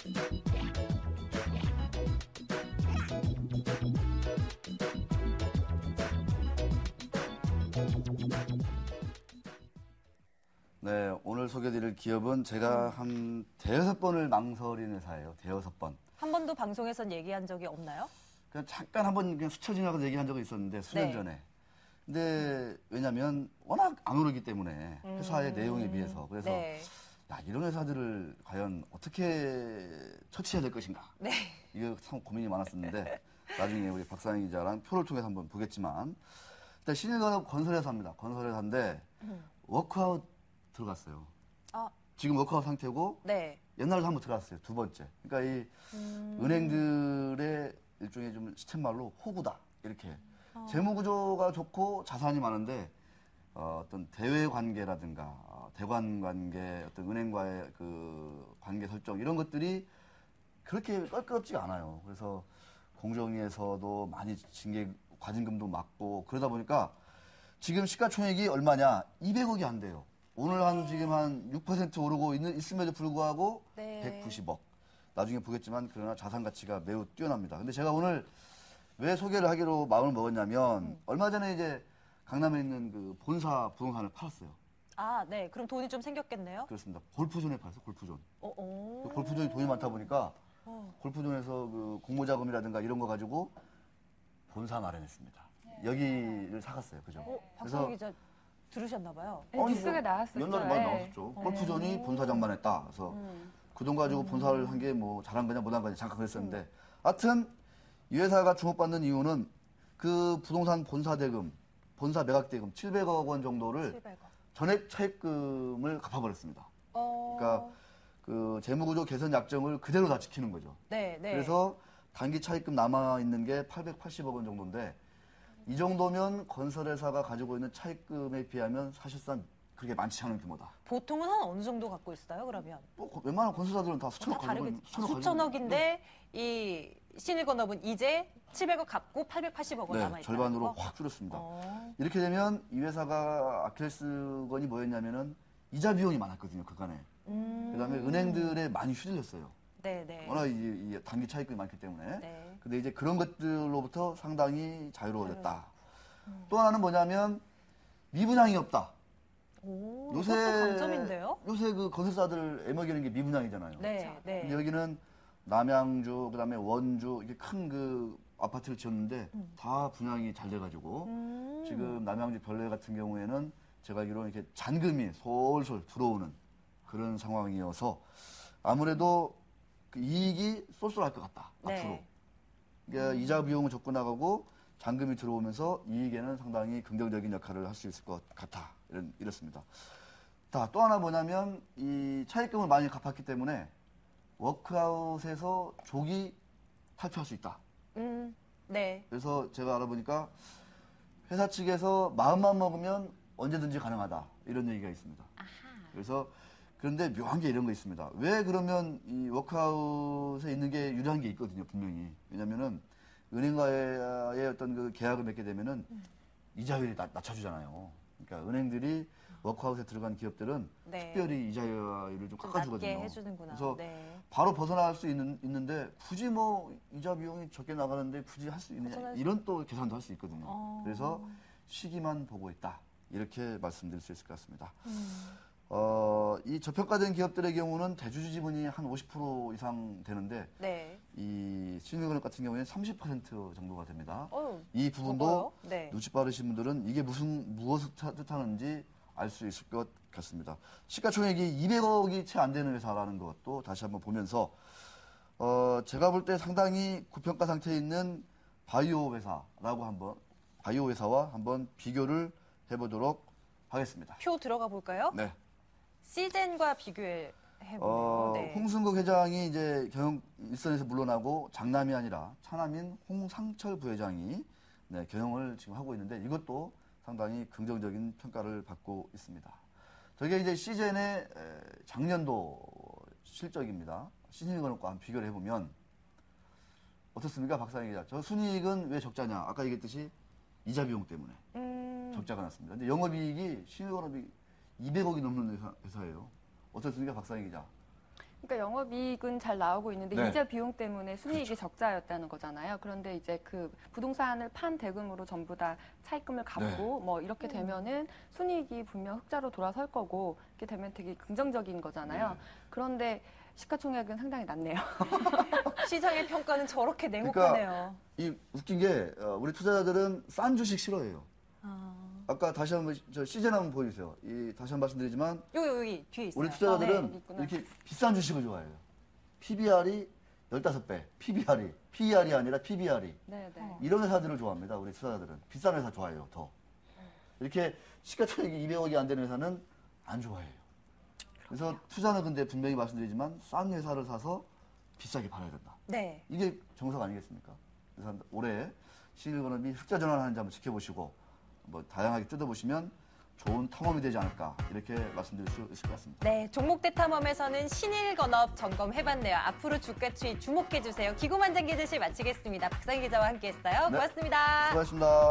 네, 오늘 소개해드릴 기업은 제가 한 대여섯 번을 망설인 회사예요. 대여섯 번. 한 번도 방송에선 얘기한 적이 없나요? 그냥 잠깐 한번 그냥 스쳐 지나가서 얘기한 적이 있었는데 수년 네. 전에. 근데 왜냐면 워낙 안 오르기 때문에 회사의 내용에 비해서. 그래서 네. 야, 이런 회사들을 과연 어떻게 처치해야 될 것인가. 네. 이게 참 고민이 많았었는데 나중에 우리 박상희 기자랑 표를 통해서 한번 보겠지만 일단 신일건업 건설회사입니다. 건설회사인데 워크아웃 들어갔어요. 아, 지금 워크아웃 상태고 네. 옛날에도 한번 들어갔어요. 두 번째. 그러니까 이 은행들의 일종의 좀 시쳇말로 호구다. 이렇게. 재무 구조가 좋고 자산이 많은데 어떤 대외 관계라든가 대관 관계, 어떤 은행과의 그 관계 설정 이런 것들이 그렇게 껄끄럽지가 않아요. 그래서 공정위에서도 많이 징계 과징금도 맞고 그러다 보니까 지금 시가총액이 얼마냐? 200억이 안 돼요. 오늘 지금 한 6% 오르고 있음에도 불구하고 네. 190억. 나중에 보겠지만 그러나 자산 가치가 매우 뛰어납니다. 근데 제가 오늘 왜 소개를 하기로 마음을 먹었냐면 얼마 전에 이제 강남에 있는 그 본사 부동산을 팔았어요. 아, 네. 그럼 돈이 좀 생겼겠네요? 그렇습니다. 골프존에 팔았어요. 골프존. 오. 그 골프존이 돈이 많다 보니까 골프존에서 그 공모자금이라든가 이런 거 가지고 본사 마련했습니다. 여기를 사갔어요. 그죠? 박상희 기자 들으셨나 봐요. 네, 뉴스가 나왔었죠. 옛날에 많이 나왔었죠. 골프존이 본사장만 했다. 그래서 그 돈 가지고 본사를 한 게 뭐 잘한 거냐 못한 거냐 잠깐 그랬었는데 하여튼 이 회사가 주목받는 이유는 그 부동산 본사 대금, 본사 매각 대금 700억 원 정도를 700억. 전액 차입금을 갚아버렸습니다. 그러니까 그 재무구조 개선 약정을 그대로 다 지키는 거죠. 네, 네. 그래서 단기 차입금 남아있는 게 880억 원 정도인데 이 정도면 건설회사가 가지고 있는 차입금에 비하면 사실상 그렇게 많지 않은 규모다. 보통은 한 어느 정도 갖고 있어요, 그러면? 웬만한 건설사들은 다 수천억 다 가지고 다르겠 있는 수천억 수천억인데 이 신일건업은 이제 700억 갚고 880억 원 남아있다. 절반으로 확 줄였습니다. 이렇게 되면 이 회사가 아킬레스건이 뭐였냐면은 이자 비용이 많았거든요, 그간에. 그다음에 은행들에 많이 휘둘렸어요. 네네. 워낙 이 단기 차익금이 많기 때문에. 네. 근데 이제 그런 것들로부터 상당히 자유로워졌다. 또 하나는 뭐냐면 미분양이 없다. 오, 요새 이것도 강점인데요? 요새 그 건설사들 애먹이는 게 미분양이잖아요. 네, 네. 근데 여기는 남양주, 그다음에 원주 이렇게 큰 그 아파트를 지었는데 다 분양이 잘 돼가지고 지금 남양주 별내 같은 경우에는 제가 알기로는 이렇게 잔금이 솔솔 들어오는 그런 상황이어서 아무래도 그 이익이 쏠쏠할 것 같다. 네. 앞으로. 그러니까 이자 비용은 적고 나가고 잔금이 들어오면서 이익에는 상당히 긍정적인 역할을 할 수 있을 것 같아. 이렇습니다. 또 하나 뭐냐면 이 차입금을 많이 갚았기 때문에 워크아웃에서 조기 탈피할 수 있다. 네. 그래서 제가 알아보니까 회사 측에서 마음만 먹으면 언제든지 가능하다. 이런 얘기가 있습니다. 그래서 그런데 묘한 게 이런 거 있습니다. 왜 그러면 이 워크아웃에 있는 게 유리한 게 있거든요, 분명히. 왜냐면은 은행과의 어떤 그 계약을 맺게 되면은 이자율이 낮춰주잖아요. 그러니까 은행들이 워크아웃에 들어간 기업들은 네. 특별히 이자율을 좀 깎아주거든요. 낮게 해주는구나. 그래서 네. 바로 벗어날 수 있는데 굳이 뭐 이자 비용이 적게 나가는데 굳이 할 수 있느냐 이런 또 계산도 할 수 있거든요. 그래서 시기만 보고 있다. 이렇게 말씀드릴 수 있을 것 같습니다. 이 저평가된 기업들의 경우는 대주주 지분이 한 50% 이상 되는데 네. 이 신일건업 같은 경우에는 30% 정도가 됩니다. 이 적어요? 부분도 네. 눈치 빠르신 분들은 이게 무엇을 뜻하는지 알 수 있을 것 같습니다. 시가총액이 200억이 채 안 되는 회사라는 것도 다시 한번 보면서 제가 볼 때 상당히 고평가 상태에 있는 바이오 회사와 한번 비교를 해보도록 하겠습니다. 표 들어가 볼까요? 네. 시젠과 비교해 보네요. 네. 홍승국 회장이 이제 경영 일선에서 물러나고 장남이 아니라 차남인 홍상철 부회장이 경영을 지금 하고 있는데 이것도 상당히 긍정적인 평가를 받고 있습니다. 저게 이제 시젠의 작년도 실적입니다. 신일건업과 한번 비교를 해보면 어떻습니까, 박상희 기자? 저 순이익은 왜 적자냐? 아까 얘기했듯이 이자 비용 때문에 적자가 났습니다. 근데 영업이익이 신일건업이 200억이 넘는 회사예요. 어떻습니까, 박상희 기자? 그러니까 영업이익은 잘 나오고 있는데 네. 이자 비용 때문에 순이익이 적자였다는 거잖아요. 그런데 이제 그 부동산을 판 대금으로 전부 다 차입금을 갚고 뭐 이렇게 되면은 순이익이 분명 흑자로 돌아설 거고 이렇게 되면 되게 긍정적인 거잖아요. 네. 그런데 시가총액은 상당히 낮네요. 시장의 평가는 저렇게 그러니까 냉혹하네요. 이 웃긴 게 우리 투자자들은 싼 주식 싫어해요. 아. 아까 다시 한번 저 시즌 한번 보여주세요. 다시 한번 말씀드리지만 여기 뒤에 있어요. 우리 투자자들은 네, 있구나. 이렇게 비싼 주식을 좋아해요. PBR이 15배, PER이 아니라 PBR이. 네, 네. 이런 회사들을 좋아합니다. 우리 투자자들은. 비싼 회사 좋아해요, 더. 이렇게 시가총액이 200억이 안 되는 회사는 안 좋아해요. 그래서 투자는 근데 분명히 말씀드리지만 싼 회사를 사서 비싸게 팔아야 된다. 네. 이게 정석 아니겠습니까? 그래서 올해 신일건업이 흑자 전환하는지 한번 지켜보시고 뭐 다양하게 뜯어보시면 좋은 탐험이 되지 않을까 이렇게 말씀드릴 수 있을 것 같습니다. 네, 종목 대탐험에서는 신일건업 점검해봤네요. 앞으로 주가 추이 주목해주세요. 기고만장 기자실 마치겠습니다. 박상희 기자와 함께했어요. 네. 고맙습니다. 수고하셨습니다.